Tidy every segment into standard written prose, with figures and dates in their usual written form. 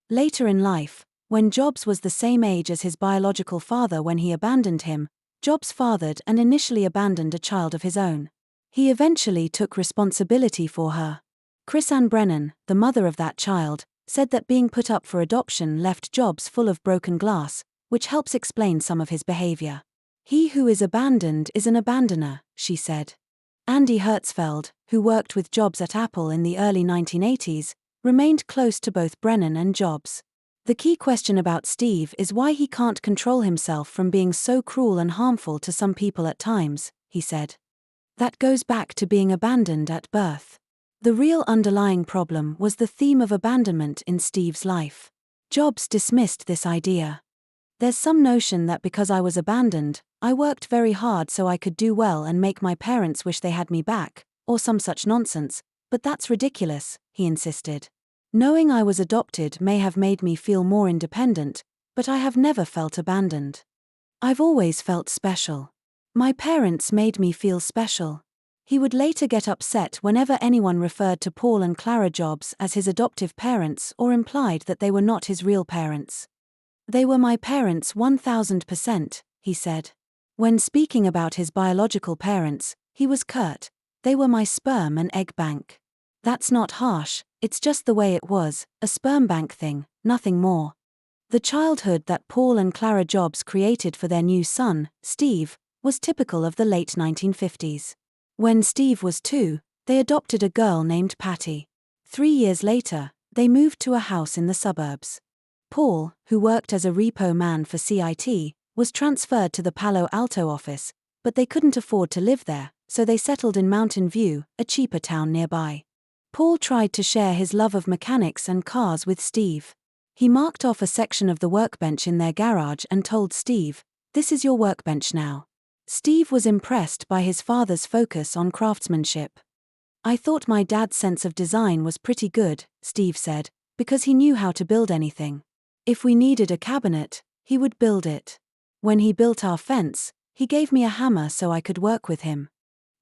Later in life, when Jobs was the same age as his biological father when he abandoned him, Jobs fathered and initially abandoned a child of his own. He eventually took responsibility for her. Chrisanne Brennan, the mother of that child, said that being put up for adoption left Jobs full of broken glass, which helps explain some of his behavior. He who is abandoned is an abandoner, she said. Andy Hertzfeld, who worked with Jobs at Apple in the early 1980s, remained close to both Brennan and Jobs. The key question about Steve is why he can't control himself from being so cruel and harmful to some people at times, he said. That goes back to being abandoned at birth. The real underlying problem was the theme of abandonment in Steve's life. Jobs dismissed this idea. There's some notion that because I was abandoned, I worked very hard so I could do well and make my parents wish they had me back, or some such nonsense, but that's ridiculous, he insisted. Knowing I was adopted may have made me feel more independent, but I have never felt abandoned. I've always felt special. My parents made me feel special. He would later get upset whenever anyone referred to Paul and Clara Jobs as his adoptive parents or implied that they were not his real parents. They were my parents 1000%, he said. When speaking about his biological parents, he was curt. They were my sperm and egg bank. That's not harsh, it's just the way it was, a sperm bank thing, nothing more. The childhood that Paul and Clara Jobs created for their new son, Steve, was typical of the late 1950s. When Steve was 2, they adopted a girl named Patty. 3 years later, they moved to a house in the suburbs. Paul, who worked as a repo man for CIT, was transferred to the Palo Alto office, but they couldn't afford to live there, so they settled in Mountain View, a cheaper town nearby. Paul tried to share his love of mechanics and cars with Steve. He marked off a section of the workbench in their garage and told Steve, "This is your workbench now." Steve was impressed by his father's focus on craftsmanship. "I thought my dad's sense of design was pretty good," Steve said, "because he knew how to build anything. If we needed a cabinet, he would build it. When he built our fence, he gave me a hammer so I could work with him."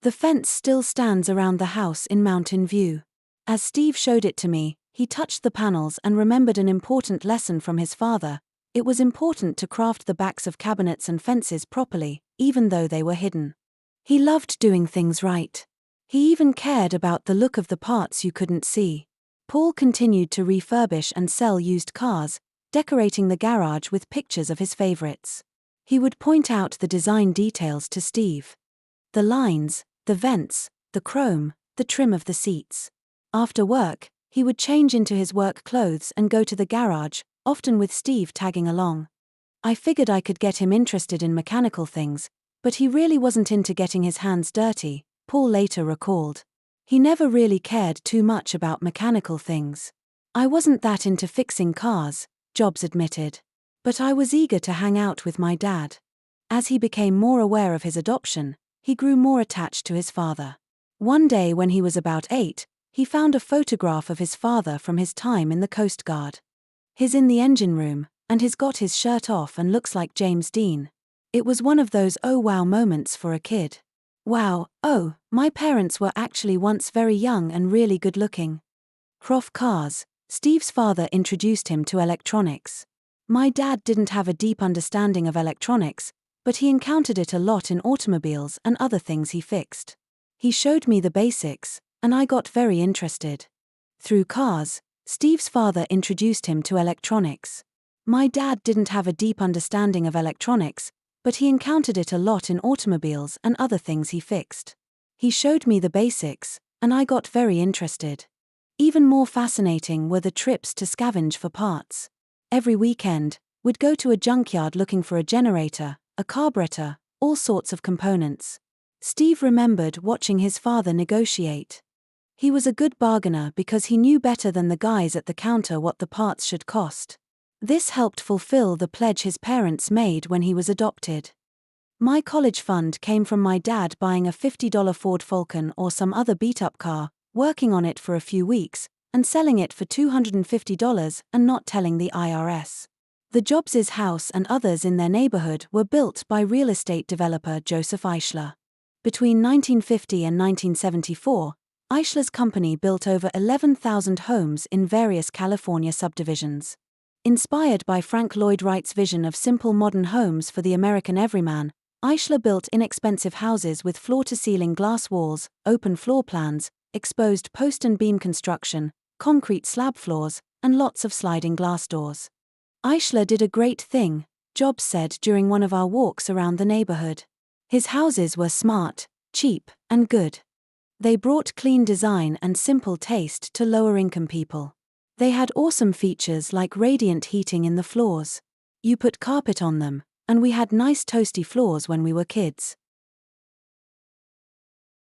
The fence still stands around the house in Mountain View. As Steve showed it to me, he touched the panels and remembered an important lesson from his father. It was important to craft the backs of cabinets and fences properly, even though they were hidden. He loved doing things right. He even cared about the look of the parts you couldn't see. Paul continued to refurbish and sell used cars, decorating the garage with pictures of his favorites. He would point out the design details to Steve. The lines, the vents, the chrome, the trim of the seats. After work, he would change into his work clothes and go to the garage, often with Steve tagging along. I figured I could get him interested in mechanical things, but he really wasn't into getting his hands dirty, Paul later recalled. He never really cared too much about mechanical things. I wasn't that into fixing cars, Jobs admitted. But I was eager to hang out with my dad. As he became more aware of his adoption, he grew more attached to his father. One day when he was about 8, he found a photograph of his father from his time in the Coast Guard. He's in the engine room, and he's got his shirt off and looks like James Dean. It was one of those oh wow moments for a kid. Wow, oh, my parents were actually once very young and really good looking. Prof. Cars, Steve's father introduced him to electronics. My dad didn't have a deep understanding of electronics, but he encountered it a lot in automobiles and other things he fixed. He showed me the basics, and I got very interested. Through Cars, Steve's father introduced him to electronics. My dad didn't have a deep understanding of electronics, but he encountered it a lot in automobiles and other things he fixed. He showed me the basics, and I got very interested. Even more fascinating were the trips to scavenge for parts. Every weekend, we'd go to a junkyard looking for a generator, a carburetor, all sorts of components. Steve remembered watching his father negotiate. He was a good bargainer because he knew better than the guys at the counter what the parts should cost. This helped fulfill the pledge his parents made when he was adopted. My college fund came from my dad buying a $50 Ford Falcon or some other beat-up car, working on it for a few weeks, and selling it for $250 and not telling the IRS. The Jobs' house and others in their neighborhood were built by real estate developer Joseph Eichler. Between 1950 and 1974, Eichler's company built over 11,000 homes in various California subdivisions. Inspired by Frank Lloyd Wright's vision of simple modern homes for the American everyman, Eichler built inexpensive houses with floor-to-ceiling glass walls, open floor plans, exposed post and beam construction, concrete slab floors, and lots of sliding glass doors. Eichler did a great thing, Jobs said during one of our walks around the neighborhood. His houses were smart, cheap, and good. They brought clean design and simple taste to lower-income people. They had awesome features like radiant heating in the floors. You put carpet on them, and we had nice toasty floors when we were kids.